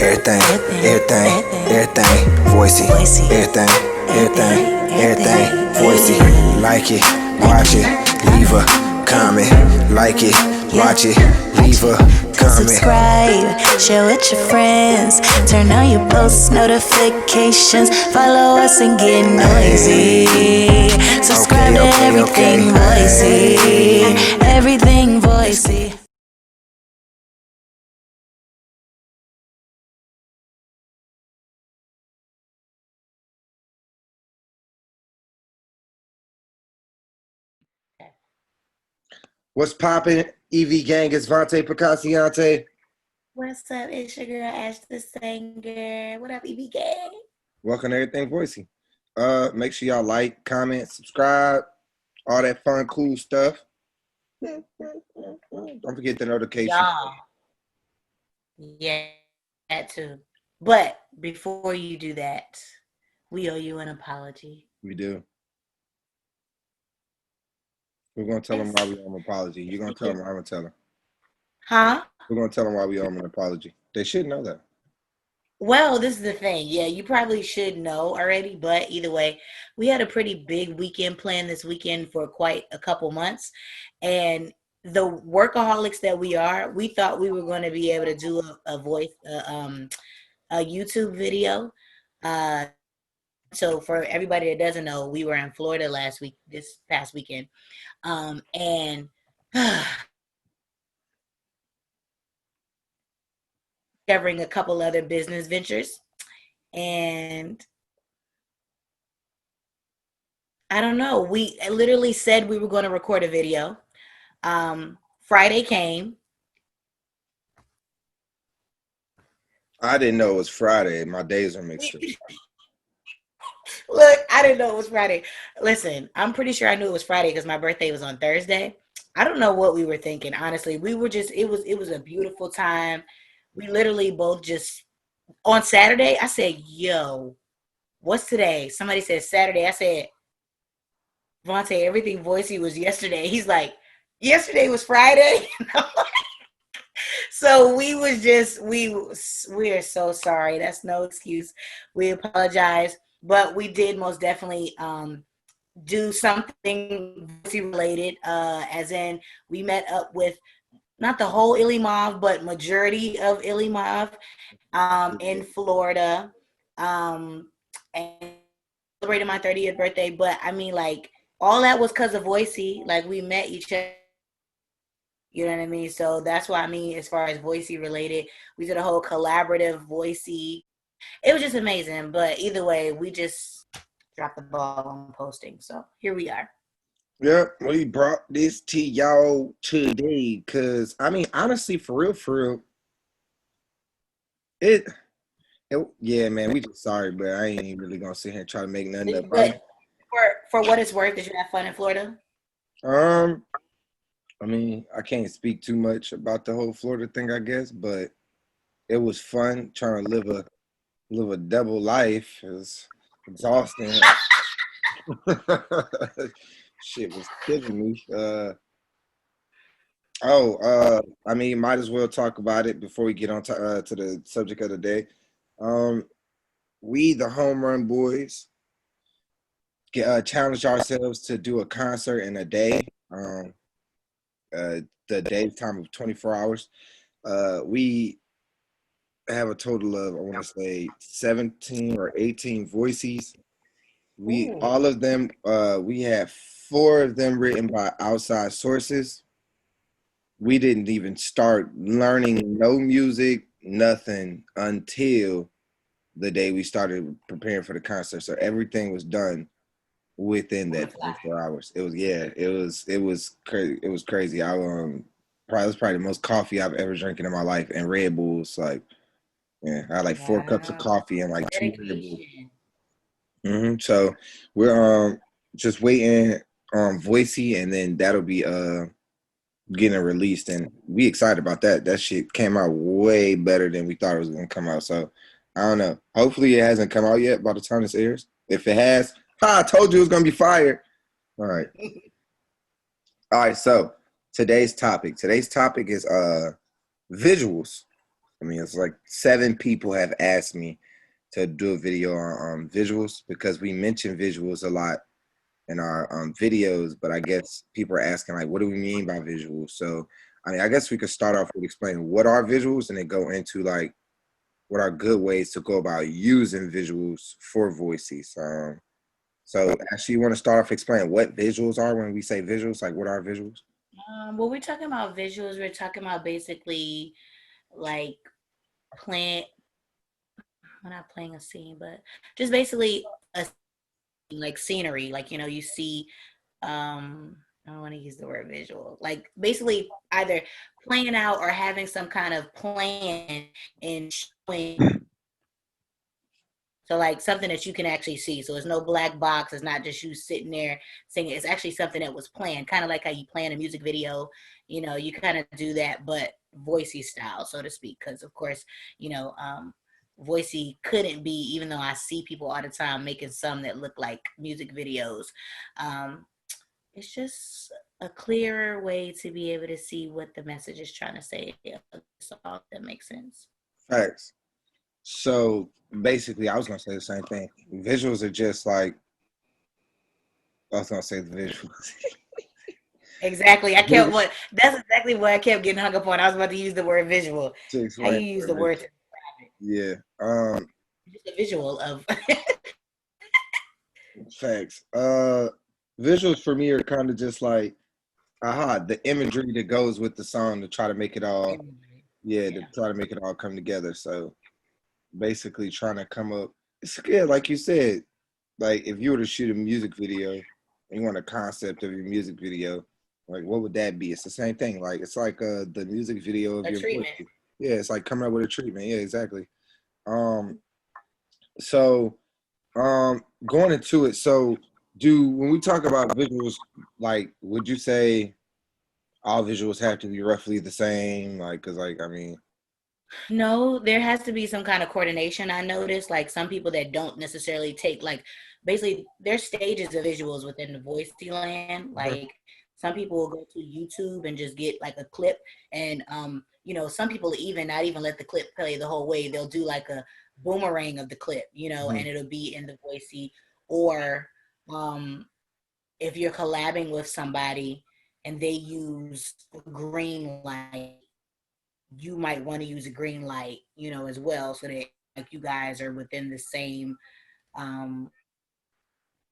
everything, everything, Voisey, everything, Voisey. Like it, watch it, leave a comment. Like it, watch it, leave a comment. Subscribe, share with your friends, turn on your post notifications, follow us and get noisy. Subscribe to everything Voisey, everything Voisey. What's poppin'? EV gang, it's Vonte, Picassionte. What's up? It's your girl Ash the Singer. What up, EB gang? Welcome to Everything Voisey. Make sure y'all like, comment, subscribe, all that fun, cool stuff. Don't forget the notification. Y'all. Yeah, that too. But before you do that, we owe you an apology. We do. We're gonna tell them why we owe them an apology. You're gonna tell them, I'm gonna tell them. Huh? We're gonna tell them why we owe them an apology. They should know that. Well, this is the thing. Yeah, you probably should know already, but either way, we had a pretty big weekend planned this weekend for quite a couple months. And the workaholics that we are, we thought we were going to be able to do a YouTube video. So for everybody that doesn't know, we were in Florida this past weekend. And covering a couple other business ventures. And I don't know, we literally said we were going to record a video. Friday came. I didn't know it was Friday. My days are mixed up. Look, I didn't know it was Friday. Listen, I'm pretty sure I knew it was Friday because my birthday was on Thursday. I don't know what we were thinking, honestly. We were just, it was a beautiful time. We literally both just, on Saturday, I said, yo, what's today? Somebody said Saturday. I said, Vonte, everything Voisey was yesterday. He's like, yesterday was Friday. So we was just, we are so sorry. That's no excuse. We apologize. But we did most definitely do something related, as in we met up with not the whole Illimov, but majority of Illimov in Florida, and celebrated my 30th birthday. But I mean, like, all that was because of Voisey. Like, we met each other. You know what I mean? So that's why, I mean, as far as Voisey related, we did a whole collaborative Voisey. It was just amazing. But either way, we just dropped the ball on posting. So here we are. Yep, we brought this to y'all today because, I mean, honestly, for real, yeah, man, we just sorry, but I ain't even really gonna sit here and try to make nothing up. But for what it's worth, did you have fun in Florida? I mean, I can't speak too much about the whole Florida thing, I guess, but it was fun trying to live a double life. It was exhausting. Shit was killing me. I mean, might as well talk about it before we get on to the subject of the day. We, the Home Run Boys, challenged ourselves to do a concert in a day. The day's time of 24 hours. We have a total of, I want to say, 17 or 18 voices. All of them, we have 4 of them written by outside sources. We didn't even start learning no music, nothing, until the day we started preparing for the concert. So everything was done within that 24 hours. It was crazy. It was crazy. It was probably the most coffee I've ever drinking in my life, and Red Bulls. Like, yeah, I had like 4 cups of coffee and like 2 Red Bulls. So we're just waiting on Voisey, and then that'll be getting released, and we excited about that. That shit came out way better than we thought it was gonna come out. So I don't know. Hopefully it hasn't come out yet by the time this airs. If it has, I told you it was gonna be fire. All right. So today's topic is visuals. I mean, it's like 7 people have asked me to do a video on visuals because we mention visuals a lot in our videos, but I guess people are asking like, what do we mean by visuals? So, I mean, I guess we could start off with explaining what are visuals and then go into like what are good ways to go about using visuals for voices. So actually, you want to start off explaining what visuals are when we say visuals, like what are visuals? When we're talking about visuals, we're talking about basically like playing, we're not playing a scene, but just basically a like scenery. Like, you know, you see, I don't want to use the word visual, like basically either playing out or having some kind of plan and showing. So like something that you can actually see. So it's no black box. It's not just you sitting there singing. It's actually something that was planned, kind of like how you plan a music video. You know, you kind of do that, but Voisey style, so to speak. Because of course, you know, Voisey couldn't be, even though I see people all the time making some that look like music videos. Um, it's just a clearer way to be able to see what the message is trying to say. So that makes sense. Facts. So basically, I was gonna say the same thing. Visuals are just like I was gonna say the visuals. Exactly. I kept what that's exactly what I kept getting hung up on. I was about to use the word visual. To How you explain use what the word visuals. to describe it. Yeah. Just a visual of Facts. Visuals for me are kind of just like the imagery that goes with the song to try to make it all to yeah. try to make it all come together. So basically trying to come up it's good, like you said, like if you were to shoot a music video and you want a concept of your music video, like what would that be? It's the same thing. Like it's like the music video of A your voice. treatment. Yeah, it's like coming up with a treatment. Yeah, exactly. Um so going into it, so do when we talk about visuals, like would you say all visuals have to be roughly the same? Like, cause like I mean, No, there has to be some kind of coordination. I noticed like some people that don't necessarily take like basically there's stages of visuals within the voice land. Like some people will go to YouTube and just get like a clip and you know, some people even not even let the clip play the whole way. They'll do like a boomerang of the clip, you know, mhm. and it'll be in the voicey or um if you're collabing with somebody and they use green light, you might want to use a green light, you know, as well, so that like you guys are within the same um,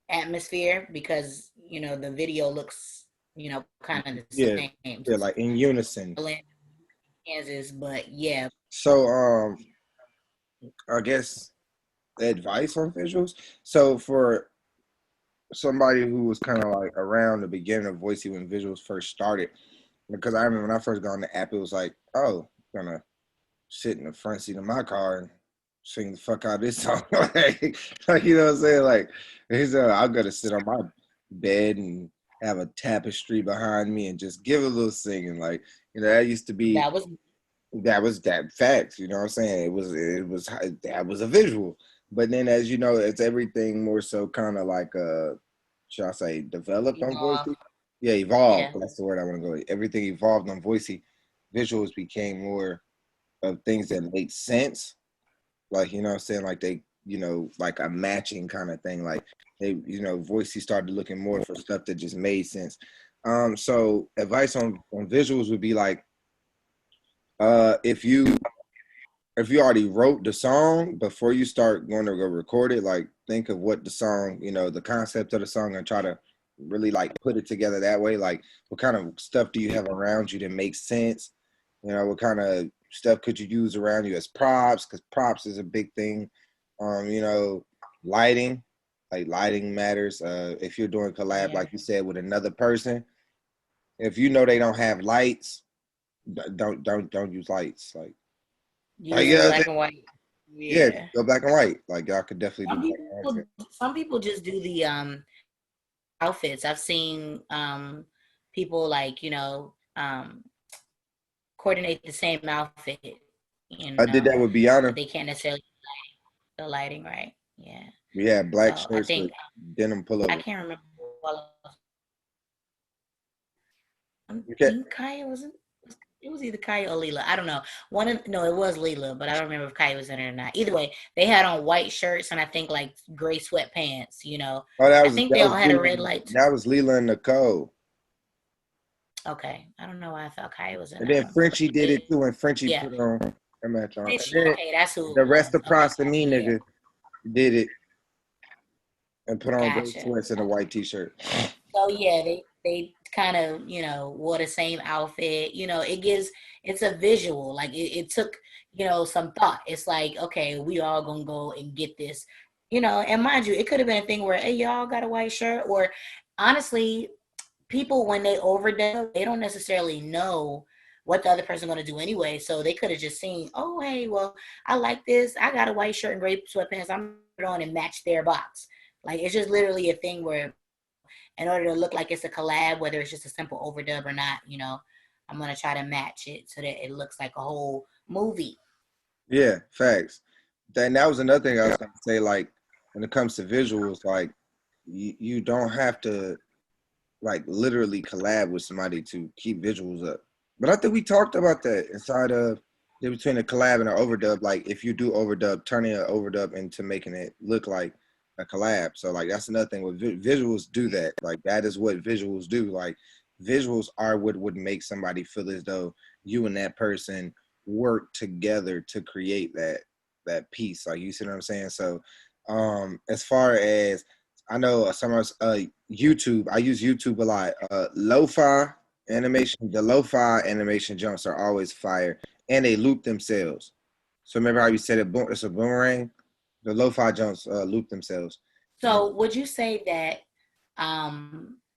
atmosphere because you know the video looks, you know, kind of the Yeah, same. yeah, like in unison. Kansas, but yeah, So I guess advice on visuals. So for somebody who was kind of like around the beginning of Voicey when visuals first started, because I remember when I first got on the app, it was like, oh, I'm gonna sit in the front seat of my car and sing the fuck out of this song. like, you know what I'm saying? Like, I'm gonna sit on my bed and have a tapestry behind me and just give a little singing. Like, you know, that used to be that was that facts. You know what I'm saying? It was that was a visual. But then, as you know, it's everything more so kind of like should I say developed on evolved. Voicey? Yeah, evolved. Yeah, That's the word I want to go. Everything evolved on Voicey. Visuals became more of things that make sense. Like, you know what I'm saying? Like they, you know, like a matching kind of thing. Like they, you know, Voicey started looking more for stuff that just made sense. So advice on visuals would be like, if you already wrote the song before you start going to go record it, like think of what the song, you know, the concept of the song and try to really like put it together that way. Like what kind of stuff do you have around you that makes sense? You know, what kind of stuff could you use around you as props? Because props is a big thing. You know, lighting, like lighting matters. If you're doing collab, yeah. like you said, with another person, if you know they don't have lights, don't use lights. Like Use yeah, black and white. yeah, Yeah. go black and white. Like y'all could definitely Some do black and white. people, some people just do the outfits. I've seen people like, you know, coordinate the same outfit, you I did that know, with but Biana. they can't necessarily the lighting right. Yeah. Yeah, black So I shirts think with denim I pullover. can't remember what I Okay. think Kaya wasn't. It was either Kaya or Leela. I don't know. No, it was Leela, but I don't remember if Kaya was in it or not. Either way, they had on white shirts and I think like gray sweatpants. Oh, that I was think that they was all had a red Leland. light too. That was Leland and Nicole. Okay, I don't know why I thought Kaya was in And that then one, Frenchie but did it too, and Frenchie yeah, put on a match on. And Frenchie. then Okay, that's who the it was. Okay, reciprocity gotcha. Yeah, nigga did it and put on gray gotcha. sweats and a white t-shirt. So yeah, they kind of wore the same outfit. It's a visual. Like it took some thought. It's like, okay, we all gonna go and get this. And mind you, it could have been a thing where, hey, y'all got a white shirt, or honestly, people when they overdub, they don't necessarily know what the other person going to do anyway. So they could have just seen, oh, hey, well, I like this. I got a white shirt and gray sweatpants. I'm going to put it on and match their box. Like, it's just literally a thing where in order to look like it's a collab, whether it's just a simple overdub or not, I'm going to try to match it so that it looks like a whole movie. Yeah, facts. That was another thing I was going to say. Like, when it comes to visuals, like, you don't have to, like, literally collab with somebody to keep visuals up. But I think we talked about that inside of between a collab and an overdub. Like, if you do overdub, turning an overdub into making it look like a collab. So, like, that's another thing. With visuals do that. Like, that is what visuals do. Like, visuals are what would make somebody feel as though you and that person work together to create that piece. Like, you see what I'm saying? So, as far as I know, some of YouTube, I use YouTube a lot. Lo-fi animation, the lo-fi animation jumps are always fire, and they loop themselves. So remember how you said it's a boomerang? The lo-fi jumps loop themselves. So would you say that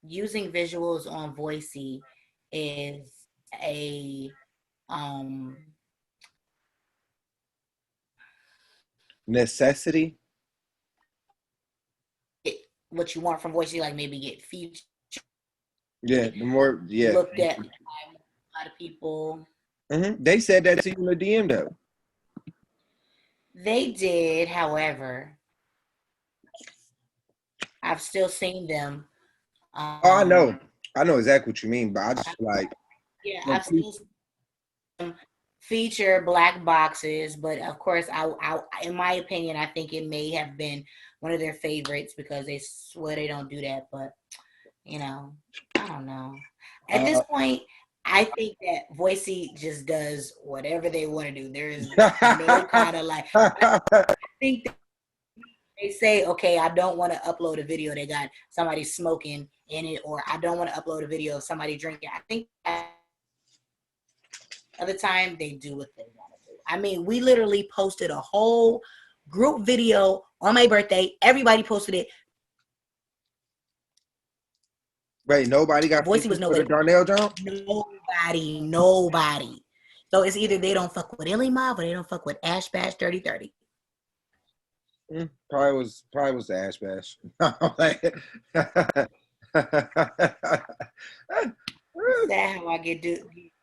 using visuals on Voisey is a Necessity? what you want from Voisey, like maybe get featured, Yeah, looked at by a lot of people? They said that to you in the DM though. They did, however, I've still seen them. I know exactly what you mean, but I just like I've still seen them feature black boxes, but of course, I in my opinion, I think it may have been one of their favorites because they swear they don't do that, but I don't know. At this point, I think that Voisey just does whatever they want to do. There is no kind of like. I think they say, okay, I don't want to upload a video that got somebody smoking in it, or I don't want to upload a video of somebody drinking. I think other time they do what they want to do. I mean, we literally posted a whole group video on my birthday. Everybody posted it. Wait, nobody got Voisey was nobody. for the Darnell jump? Nobody. So it's either they don't fuck with Illy Mob or they don't fuck with Ash Bash 3030. Probably was the Ash Bash. That's how I get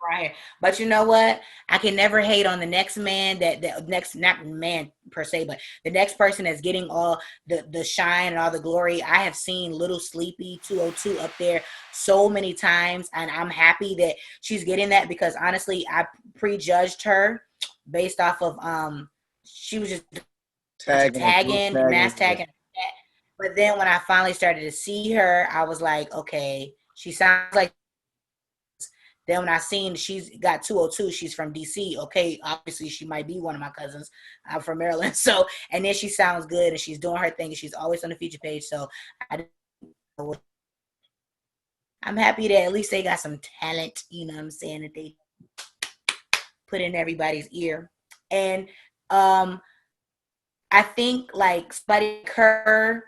right here. But you know what? I can never hate on the next man that next, not man per se, but the next person that's getting all the shine and all the glory. I have seen Little Sleepy 202 up there so many times, and I'm happy that she's getting that because honestly, I prejudged her based off of she was just tagging, mass tagging. But then when I finally started to see her, I was like, okay, she sounds like. Then when I seen she's got 202, she's from DC. Okay, obviously she might be one of my cousins. I'm from Maryland. So, and then she sounds good and she's doing her thing and she's always on the feature page. So I'm happy that at least they got some talent, you know what I'm saying, that they put in everybody's ear. And I think like Spuddy Kerr,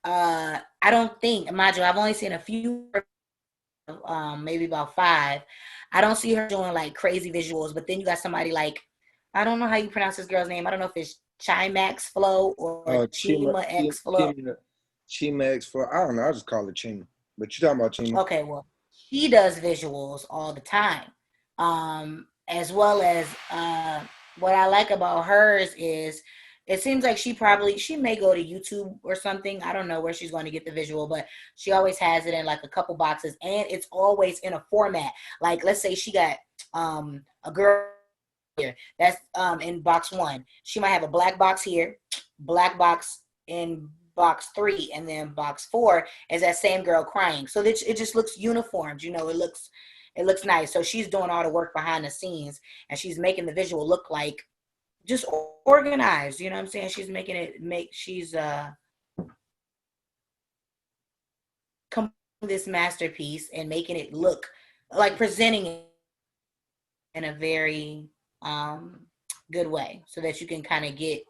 I don't think, mind you, I've only seen a few, maybe about 5. I don't see her doing like crazy visuals, but then you got somebody like, I don't know how you pronounce this girl's name. I don't know if it's Chimax Flow or Chima X Flow. Chima X Flow. I don't know. I just call it Chima. But you're talking about Chima. Okay, well, she does visuals all the time. As well as what I like about hers is It seems like she may go to YouTube or something. I don't know where she's going to get the visual, but she always has it in like a couple boxes, and it's always in a format. Like, let's say she got a girl here that's in box 1. She might have a black box here, black box in box 3, and then box 4 is that same girl crying. So that it just looks uniformed. It looks nice. So she's doing all the work behind the scenes, and she's making the visual look like just organized. You know what I'm saying? She's making it she's this masterpiece and making it look like, presenting it in a very good way, so that you can kind of get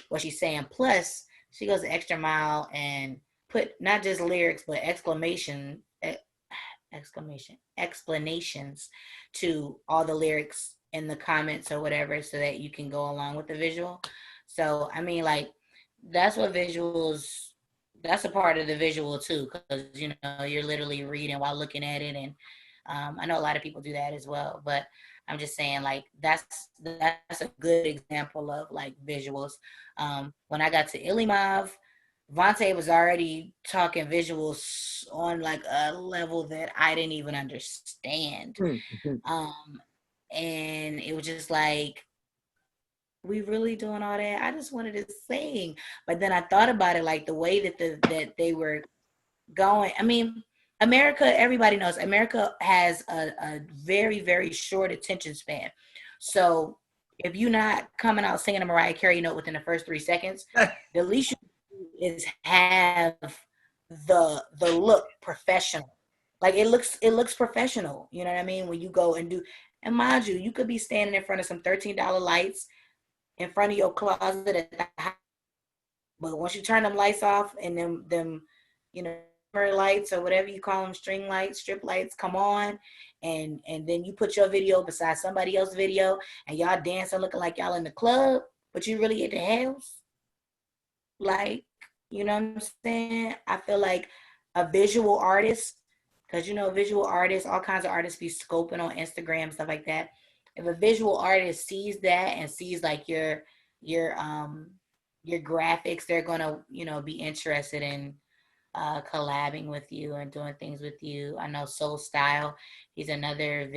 what she's saying. Plus, she goes the extra mile and put not just lyrics but explanations to all the lyrics in the comments or whatever, so that you can go along with the visual. So I mean, like, that's a part of the visual too, because you're literally reading while looking at it. And I know a lot of people do that as well, but I'm just saying, like, that's a good example of like visuals. When I got to Illimov, Vonte was already talking visuals on like a level that I didn't even understand. And it was just like, we really doing all that? I just wanted to sing. But then I thought about it, like the way that they were going. I mean, America, everybody knows America has a very, very short attention span. So if you're not coming out singing a Mariah Carey note within the first 3 seconds, the least you can do is have the look professional. Like, it looks professional. You know what I mean? When you go and do, and mind you could be standing in front of some $13 lights in front of your closet at the house, but once you turn them lights off and them lights or whatever you call them, string lights, strip lights, come on, and then you put your video beside somebody else's video, and y'all dancing looking like y'all in the club, but you really at the house. Like, you know what I'm saying? I feel like a visual artist, because visual artists, all kinds of artists be scoping on Instagram, stuff like that. If a visual artist sees that and sees like your graphics, they're gonna be interested in collabing with you and doing things with you. I know Soul Style, he's another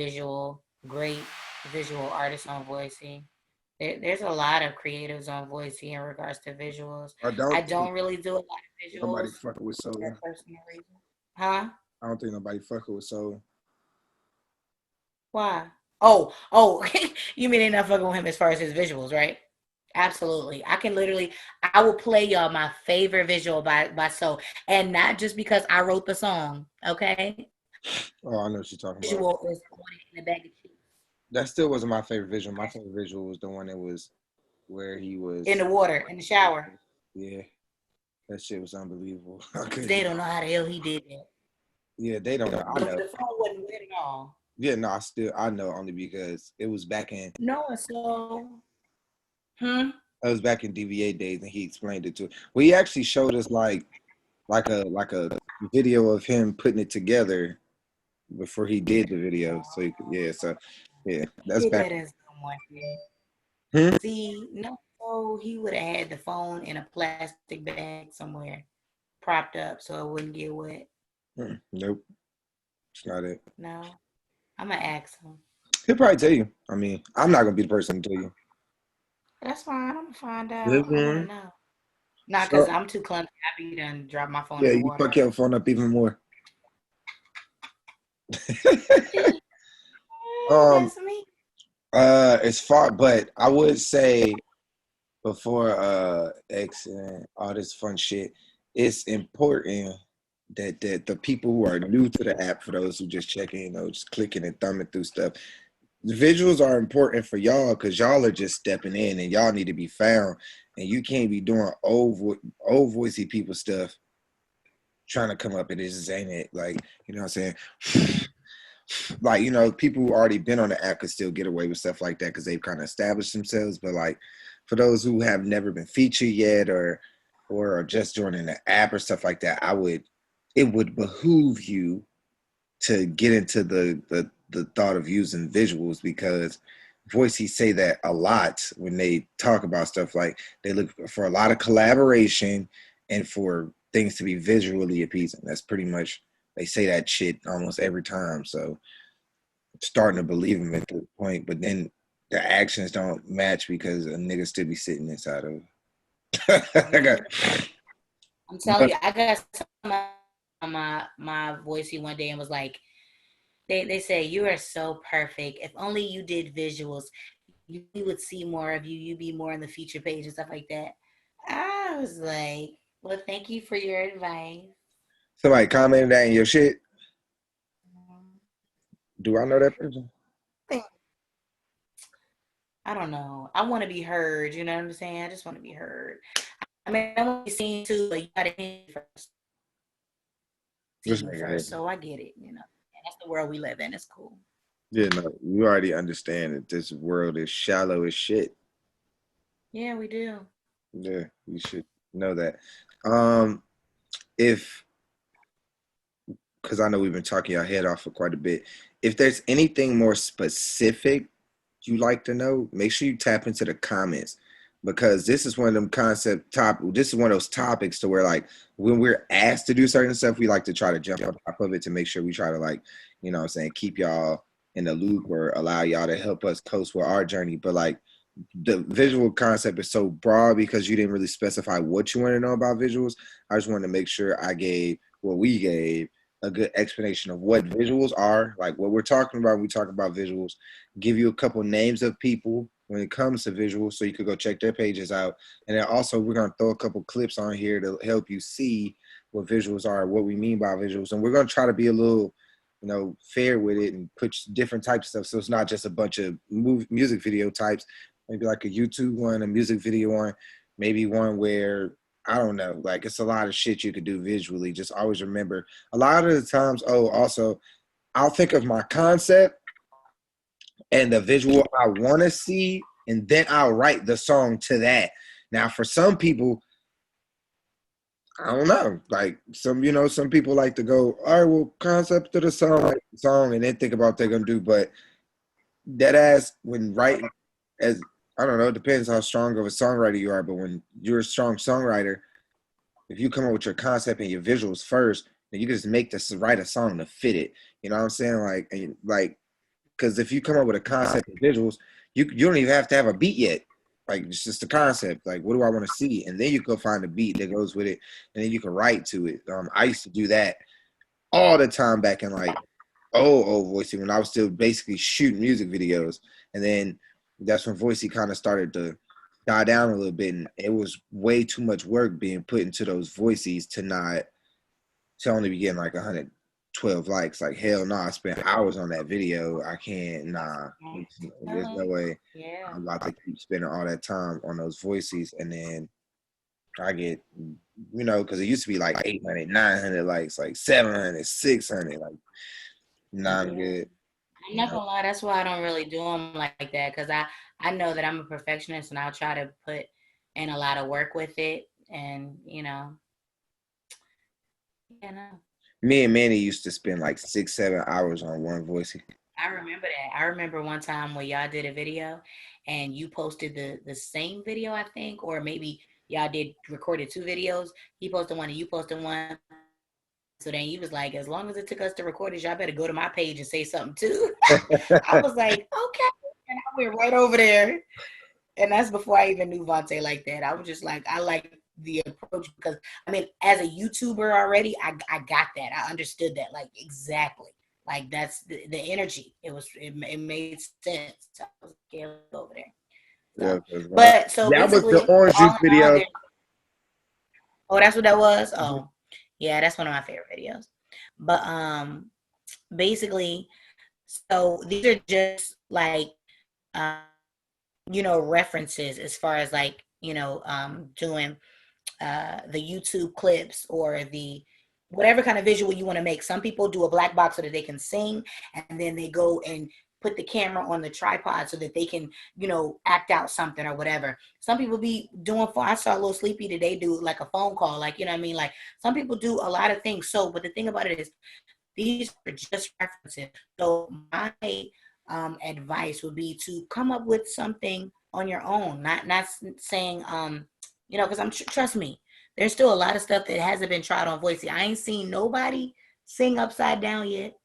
great visual artist on Voisey. There's a lot of creatives on Voisey in regards to visuals. I don't really do a lot of visuals. Nobody fucking with Soul. For personal reason. Huh? I don't think nobody fucking with Soul. Why? Oh, you mean they're not fucking with him as far as his visuals, right? Absolutely. I will play y'all my favorite visual by Soul. And not just because I wrote the song, okay? Oh, I know what you're talking Visual about. is in the bag of chips. That still wasn't my favorite visual. My favorite visual was the one that was where he was in the water, in the shower. Yeah. That shit was unbelievable. They don't know how the hell he did that. Yeah, they don't know. I know. The phone wasn't wet at all. Yeah, no, I know only because it was back in. No, so. It was back in DVA days, and he explained it to us. Well, he actually showed us like a video of him putting it together before he did the video. So he could, that's back. See, no, he would have had the phone in a plastic bag somewhere, propped up so it wouldn't get wet. Nope, it's not it. No, I'm gonna ask him. He'll probably tell you. I mean, I'm not gonna be the person to tell you. That's fine. I'm gonna find out. I wanna know. Not because I'm too clumsy. I be done drop my phone. Yeah, in the you water. fuck your phone up even more. That's me. It's far, but I would say before X and all this fun shit, it's important that the people who are new to the app, for those who just checking, just clicking and thumbing through stuff, the visuals are important for y'all because y'all are just stepping in and y'all need to be found, and you can't be doing old voicey people stuff trying to come up and it just ain't it. Like, you know what I'm saying? Like, people who already been on the app could still get away with stuff like that because they've kind of established themselves. But like for those who have never been featured yet or are just joining the app or stuff like that, it would behoove you to get into the thought of using visuals, because Voisey say that a lot when they talk about stuff. Like they look for a lot of collaboration and for things to be visually appeasing. That's pretty much they say that shit almost every time. So I'm starting to believe them at this point, but then the actions don't match because a nigga still be sitting inside of. I got, I'm telling you, I got my Voisey one day and was like, they say you are so perfect. If only you did visuals, you would see more of you. You'd be more on the feature page and stuff like that. I was like, well, thank you for your advice. somebody commented that in your shit. Do I know that person? I don't know. I want to be heard. You know what I'm saying? I just want to be heard. I mean, I want to be seen too, but you gotta hear first. See This you nigga first, here. so I get it. And that's the world we live in. It's cool. Yeah, no, you already understand that this world is shallow as shit. Yeah, we do. Yeah, you should know that. Um, if because I know we've been talking our head off for quite a bit. If there's anything more specific you like to know, make sure you tap into the comments because this is one of them this is one of those topics to where like when we're asked to do certain stuff, we like to try to jump on top of it to make sure we try to like, you know what I'm saying, keep y'all in the loop or allow y'all to help us coast with our journey. But like the visual concept is so broad because you didn't really specify what you want to know about visuals. I just wanted to make sure I gave what we gave a good explanation of what visuals are, like what we're talking about when we talk about visuals, give you a couple names of people when it comes to visuals so you could go check their pages out. And then also we're going to throw a couple clips on here to help you see what visuals are, what we mean by visuals. And we're going to try to be a little, you know, fair with it and put different types of stuff. So it's not just a bunch of music video types, maybe like a YouTube one, a music video one, maybe one where I don't know, like it's a lot of shit you could do visually. Just always remember a lot of the times, also I'll think of my concept and the visual I want to see, and then I'll write the song to that. Now, for some people, I don't know, like some people like to go, all right, well, concept to the song, and then think about what they're gonna do. But that ass when writing, as I don't know, it depends how strong of a songwriter you are. But when you're a strong songwriter, if you come up with your concept and your visuals first, then you can just write a song to fit it. You know what I'm saying? Because if you come up with a concept and visuals, you don't even have to have a beat yet. Like it's just a concept. Like what do I want to see? And then you go find a beat that goes with it, and then you can write to it. I used to do that all the time back in like Voisey when I was still basically shooting music videos, and then that's when Voisey kind of started to die down a little bit, and it was way too much work being put into those voices to only be getting like 112 likes. Like hell no, I spent hours on that video. I can't, there's no way I'm about to keep spending all that time on those voices, and then I get, because it used to be like 800, 900 likes, like 700, 600, like not good. I'm not gonna lie, that's why I don't really do them like that, because I know that I'm a perfectionist and I'll try to put in a lot of work with it, and Me and Manny used to spend like 6-7 hours on one voice. I remember that. I remember one time where y'all did a video and you posted the same video, I think, or maybe y'all recorded two videos. He posted one and you posted one. So then you was like, as long as it took us to record it, y'all better go to my page and say something too. I was like, okay. And I went right over there. And that's before I even knew Vonte like that. I was just like, I like the approach because, I mean, as a YouTuber already, I got that. I understood that, like, exactly. Like, that's the energy. It made sense. So I was like, over there. So, but so that was basically, the orange juice video. Oh, that's what that was? Oh, yeah, that's one of my favorite videos. But basically, so these are just like references as far as like doing the YouTube clips or the whatever kind of visual you want to make. Some people do a black box so that they can sing, and then they go and put the camera on the tripod so that they can, act out something or whatever. Some people be doing I saw a little Sleepy today do like a phone call, like, what I mean? Like some people do a lot of things. So, but the thing about it is these are just references. So my advice would be to come up with something on your own. Not saying because trust me, there's still a lot of stuff that hasn't been tried on Voisey. I ain't seen nobody sing upside down yet.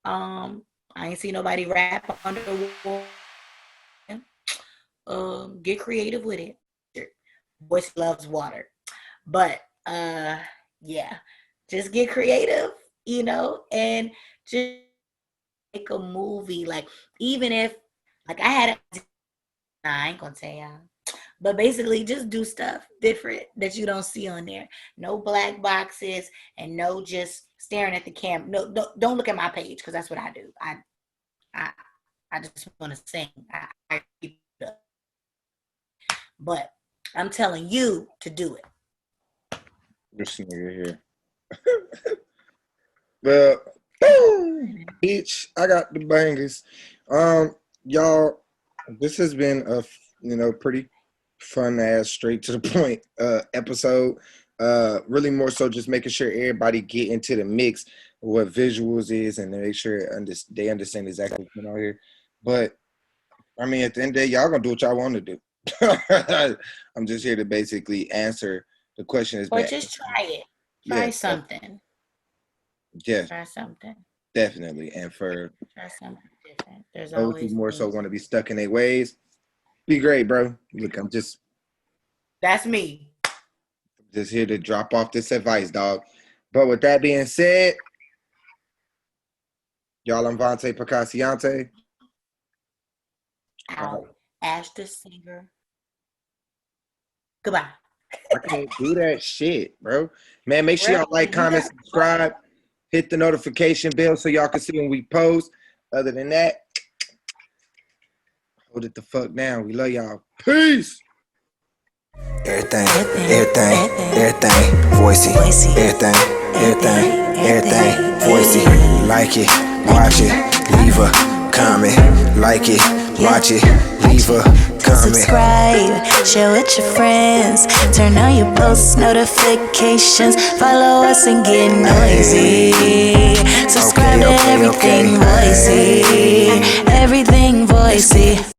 I ain't seen nobody rap under the water. Get creative with it. Voice loves water. But yeah, just get creative, and just make a movie. Like, even if, like, I ain't gonna tell y'all, but basically just do stuff different that you don't see on there. No black boxes, and no just staring at the camera. No, don't look at my page, because that's what I do. I just want to sing. I keep it up. But I'm telling you to do it. This nigga here. Well, boom, bitch, I got the bangers. Y'all, this has been a pretty fun ass, straight to the point episode. Really more so just making sure everybody get into the mix of what visuals is, and to make sure they understand exactly what's going on here. But I mean, at the end of the day, y'all gonna do what y'all want to do. I'm just here to basically answer the question. Or just try it. Try something. Yeah. Try something. Definitely. And for try something different. There's those always who more so want to be stuck in their ways, be great, bro. Look, that's me. Just here to drop off this advice, dog. But with that being said, y'all, I'm Vonte Picassionte. Ash the singer. Goodbye. I can't do that shit, bro. Man, make sure y'all like, comment, subscribe, hit the notification bell so y'all can see when we post. Other than that, hold it the fuck down. We love y'all. Peace. Everything, Voisey. Everything, Voisey. Like it, watch it, leave a comment. Like it, watch it, leave a comment. Subscribe, share with your friends, turn on your post notifications, follow us and get noisy. Subscribe to everything Voisey, everything Voisey.